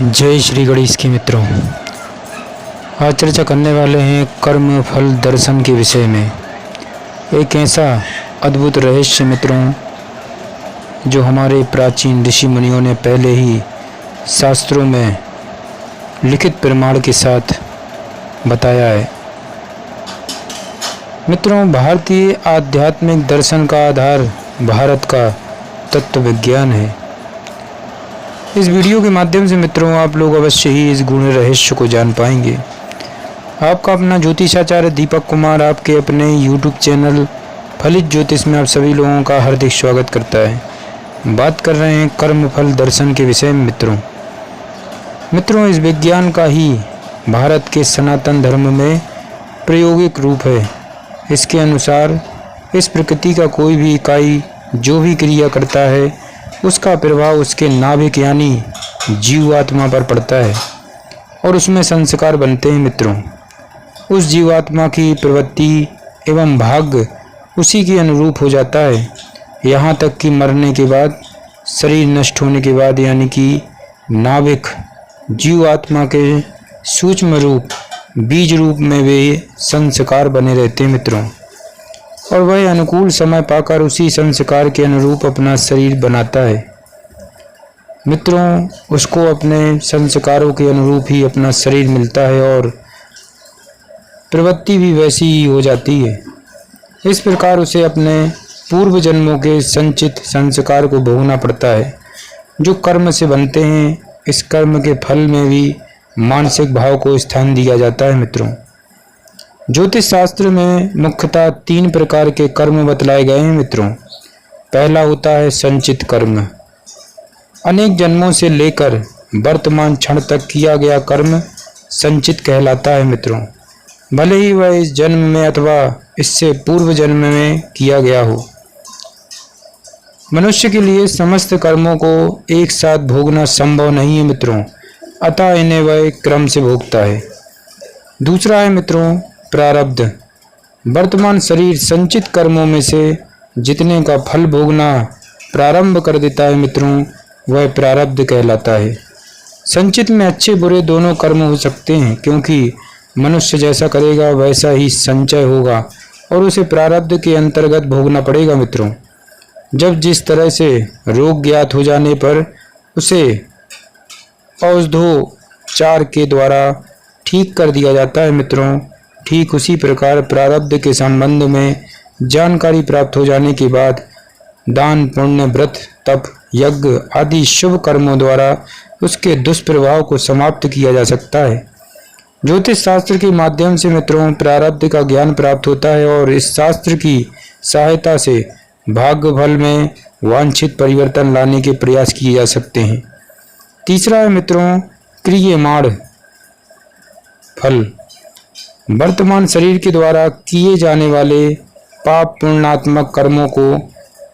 जय श्री गणेश की मित्रों, आज चर्चा करने वाले हैं कर्म फल दर्शन के विषय में। एक ऐसा अद्भुत रहस्य मित्रों जो हमारे प्राचीन ऋषि मुनियों ने पहले ही शास्त्रों में लिखित प्रमाण के साथ बताया है। मित्रों, भारतीय आध्यात्मिक दर्शन का आधार भारत का तत्व विज्ञान है। इस वीडियो के माध्यम से मित्रों आप लोग अवश्य ही इस गूढ़ रहस्य को जान पाएंगे। आपका अपना ज्योतिषाचार्य दीपक कुमार आपके अपने YouTube चैनल फलित ज्योतिष में आप सभी लोगों का हार्दिक स्वागत करता है। बात कर रहे हैं कर्म फल दर्शन के विषय में। मित्रों इस विज्ञान का ही भारत के सनातन धर्म में प्रायोगिक रूप है। इसके अनुसार इस प्रकृति का कोई भी इकाई जो भी क्रिया करता है उसका प्रभाव उसके नाभिक यानी जीवात्मा पर पड़ता है और उसमें संस्कार बनते हैं। मित्रों उस जीवात्मा की प्रवृत्ति एवं भाग्य उसी के अनुरूप हो जाता है, यहाँ तक कि मरने के बाद, शरीर नष्ट होने के बाद, यानी कि नाभिक जीवात्मा के सूक्ष्म रूप बीज रूप में वे संस्कार बने रहते हैं मित्रों, और वह अनुकूल समय पाकर उसी संस्कार के अनुरूप अपना शरीर बनाता है। मित्रों उसको अपने संस्कारों के अनुरूप ही अपना शरीर मिलता है और प्रवृत्ति भी वैसी ही हो जाती है। इस प्रकार उसे अपने पूर्व जन्मों के संचित संस्कार को भोगना पड़ता है जो कर्म से बनते हैं। इस कर्म के फल में भी मानसिक भाव को स्थान दिया जाता है। मित्रों ज्योतिष शास्त्र में मुख्यतः 3 प्रकार के कर्म बतलाए गए हैं। मित्रों पहला होता है संचित कर्म। अनेक जन्मों से लेकर वर्तमान क्षण तक किया गया कर्म संचित कहलाता है। मित्रों भले ही वह इस जन्म में अथवा इससे पूर्व जन्म में किया गया हो। मनुष्य के लिए समस्त कर्मों को एक साथ भोगना संभव नहीं है मित्रों, अतः इन्हें वह क्रम से भोगता है। दूसरा है मित्रों प्रारब्ध। वर्तमान शरीर संचित कर्मों में से जितने का फल भोगना प्रारंभ कर देता है मित्रों वह प्रारब्ध कहलाता है। संचित में अच्छे बुरे दोनों कर्म हो सकते हैं, क्योंकि मनुष्य जैसा करेगा वैसा ही संचय होगा और उसे प्रारब्ध के अंतर्गत भोगना पड़ेगा। मित्रों जब जिस तरह से रोग ज्ञात हो जाने पर उसे औषधोपचार के द्वारा ठीक कर दिया जाता है मित्रों, ठीक उसी प्रकार प्रारब्ध के संबंध में जानकारी प्राप्त हो जाने के बाद दान पुण्य व्रत तप यज्ञ आदि शुभ कर्मों द्वारा उसके दुष्प्रभाव को समाप्त किया जा सकता है। ज्योतिष शास्त्र के माध्यम से मित्रों प्रारब्ध का ज्ञान प्राप्त होता है और इस शास्त्र की सहायता से भाग्य फल में वांछित परिवर्तन लाने के प्रयास किए जा सकते हैं। तीसरा है मित्रों क्रियमाण फल। वर्तमान शरीर के द्वारा किए जाने वाले पाप पुण्यात्मक कर्मों को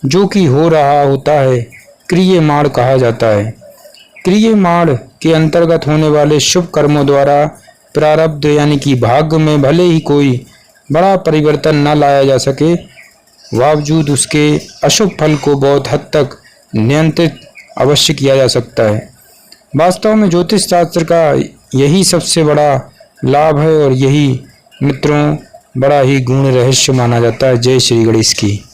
जो कि हो रहा होता है क्रियमाण कहा जाता है। क्रियमाण के अंतर्गत होने वाले शुभ कर्मों द्वारा प्रारब्ध यानी कि भाग्य में भले ही कोई बड़ा परिवर्तन न लाया जा सके, बावजूद उसके अशुभ फल को बहुत हद तक नियंत्रित अवश्य किया जा सकता है। वास्तव में ज्योतिष शास्त्र का यही सबसे बड़ा लाभ है और यही मित्रों बड़ा ही गूढ़ रहस्य माना जाता है। जय श्री गणेश की।